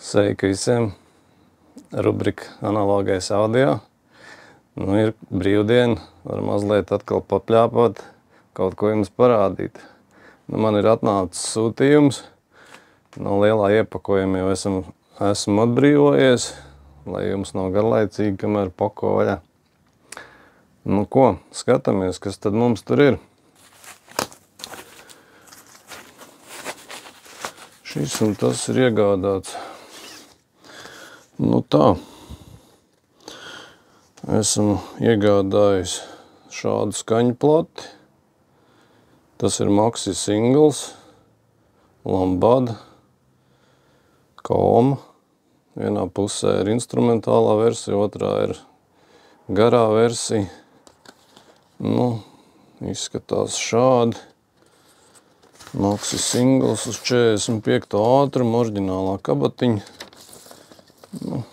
Sveiki visiem! Rubrika analogais audio. Nu, ir brīvdiena, var mazliet atkal papļāpāt, kaut ko jums parādīt. Nu, man ir atnācis sūtījums. No lielā iepakojuma jau esmu atbrīvojies, lai jums nav garlaicīgi, kamēr pako vaļā. Nu ko, skatāmies, kas tad mums tur ir. Šis un tas ir iegādāts. Nu tā. Esmu iegādājis šādu skaņu plati. Tas ir Maxi Singles, Lambada, Koma. Vienā pusē ir instrumentālā versija, otrā ir garā versija. Nu, izskatās šādi. Maxi Singles uz 45. ātrumu, oriģinālā kabatiņa. Nu,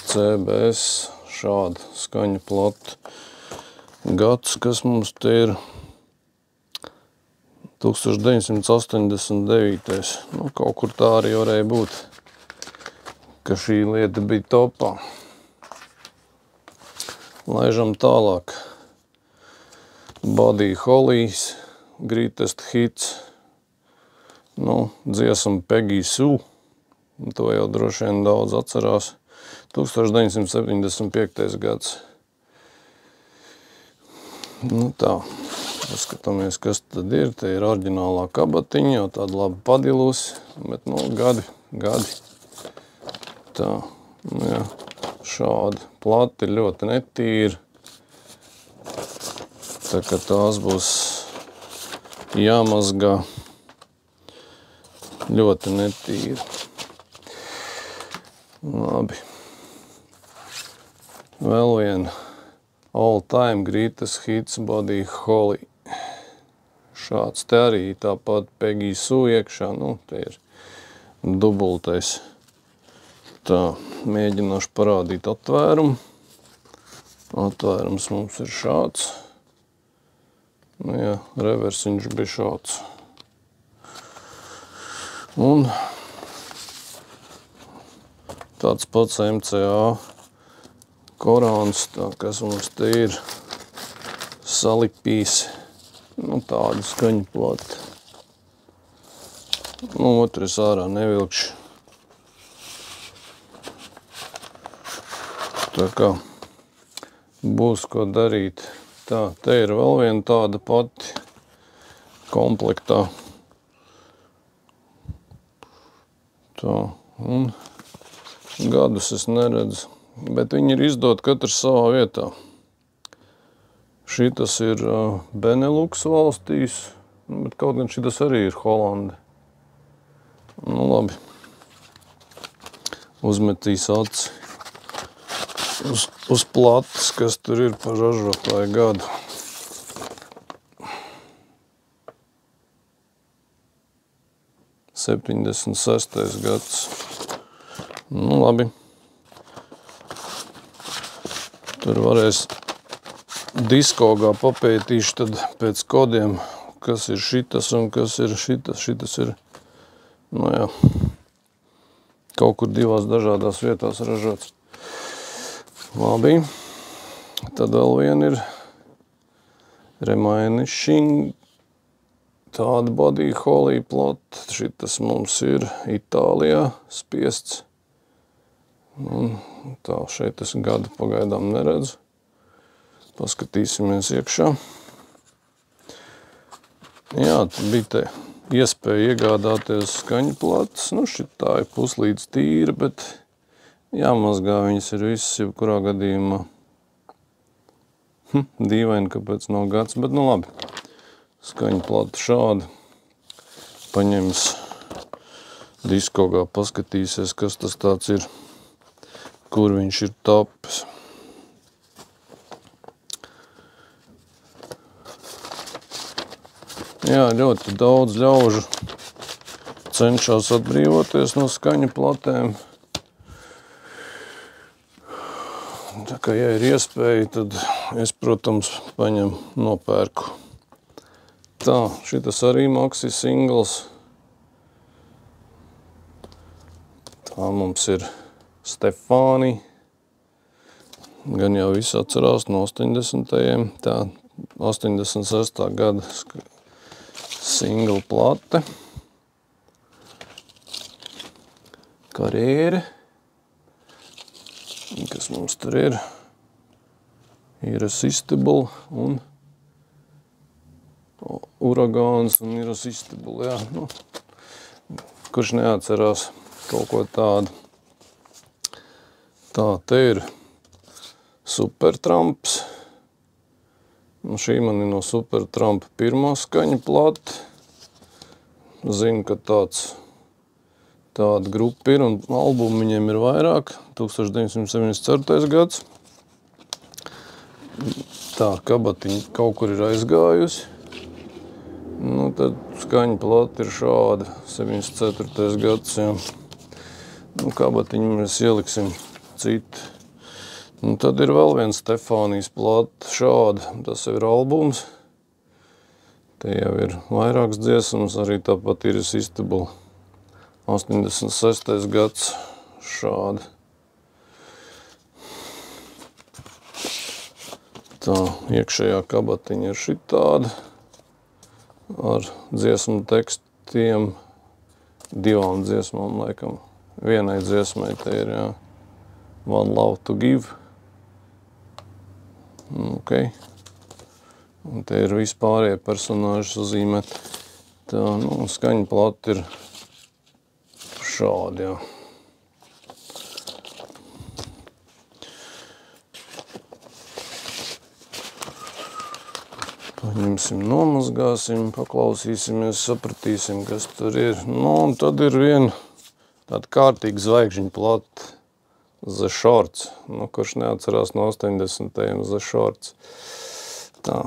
CBS šāda skaņa plata. Gads, kas mums te ir 1989. Nu, kaut kur tā arī varēja būt, ka šī lieta bija topā. Laižam tālāk. Buddy Holly's Greatest Hits. Nu, dziesma Peggy Sue. To jau droši vien daudz atcerās. 1975. gads. Nu tā, paskatāmies, kas tad ir. Te ir oriģinālā kabatiņa, jau tāda laba padilusi, bet nu gadi. Tā, nu jā, šādi plati ir ļoti netīri. Tā kā tās būs jāmazgā ļoti netīri. Labi. Vēl viena All Time Greatest Hits Buddy Holly. Šāds te arī tāpat Peggy Sue iekšā. Nu, te ir dubultais. Tā, mēģināšu parādīt atvērumu. Atvērums mums ir šāds. Nu jā, reversiņš bija šāds. Un tāds pats MCA korāns, tā kas mums te ir salipīs. Nu, tādu skaņu plati. Nu, otrais ārā nevilkšu. Tā kā būs ko darīt. Tā, te ir vēl viena tāda pati komplektā. Tā, un gadus es neredzu, bet viņi ir izdot katrs savā vietā. Šitas ir Benelux valstīs, bet kaut gan šitas arī ir Holanda. Nu labi, uzmetīs aci uz plates, kas tur ir par ražotāju gadu. '76. gads. Nu labi. Tur varēs Discogā papētīšu tad pēc kodiem, kas ir šitas un kas ir šitas. Šitas ir, nu jā, kaut kur divās dažādās vietās ražots. Labi. Tad vēl viena ir Remainishing. Tāda Buddy Holly plata. Šitas mums ir Itālijā spiests. Un tā, šeit es gadu pagaidām neredzu. Paskatīsimies iekšā. Jā, tad bija te iespēja iegādāties skaņu plates. Nu, šitā ir puslīdz tīra, bet jāmazgā viņas ir visas, jebkurā gadījumā. Dīvaini, kāpēc nav gads, bet nu labi. Skaņu plata šāda. Paņems Discogā, paskatīsies, kas tas tāds ir, kur viņš ir tapis. Jā, ļoti daudz ļaužu cenšas atbrīvoties no skaņu platēm. Tā kā, ja ir iespēja, tad es, protams, nopērku. Tā, šitas arī Maxi Singles. Tā Tā mums ir Stefānija. Gan jau visi atcerās no 80. Tā 86. gada single plate. Karjēri. Kas mums tur ir? Irresistible un Uragāns un Irresistible, jā. Nu, kurš neatcerās kaut ko tādu. Tā, te ir Supertramps. Un šī man ir no Supertrampa pirmā skaņa plate. Zinu, ka tāda grupa ir un albumu viņiem ir vairāk. 1974. gads. Tā kabatiņa kaut kur ir aizgājusi. Nu, tad skaņa plate ir šāda. 74. gads, jā. Nu, kabatiņu mēs ieliksim citu. Un tad ir vēl viens Stefānijas plate šāda. Tas jau ir albums. Te jau ir vairākas dziesmas, arī tāpat ir Irresistible. 86. gads šādi. Tā, iekšējā kabatiņa ir šitāda. Ar dziesmu tekstiem. 2 dziesmām, laikam. Vienai dziesmai te ir, jā. One Love to Give. Ok. Un te ir vispārējie personāži sazīmēt. Tā, nu, skaņa plate ir šādi, jā. Paņemsim, nomazgāsim, paklausīsimies, sapratīsim, kas tur ir. Nu, un tad ir viena tāda kārtīga zvaigžņu plate. The Shorts. Nu, kurš neatcerās no 80. The Shorts. Tā.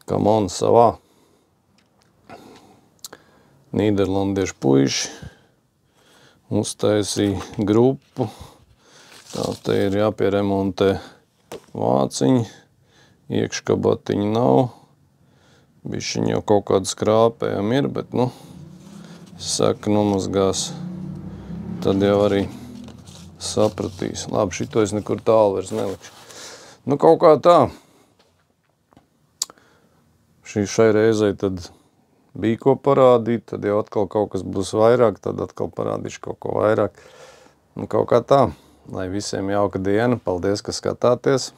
Come on, savā. Nīderlandiešu puiši uztaisīja grupu. Tā te ir jāpieremontē vāciņi. Iekškabatiņi nav. Bišķiņ jau kaut kāda skrāpējama ir, bet, nu, saka, nomazgās. Tad jau arī sapratīs. Labi, šito es nekur tālu vairs nelikšu. Nu, kaut kā tā. Šai reizei tad bija ko parādīt, tad jau atkal kaut kas būs vairāk, tad atkal parādīšu kaut ko vairāk. Nu, kaut kā tā. Lai visiem jauka diena. Paldies, ka skatāties.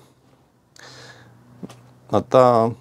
Tā.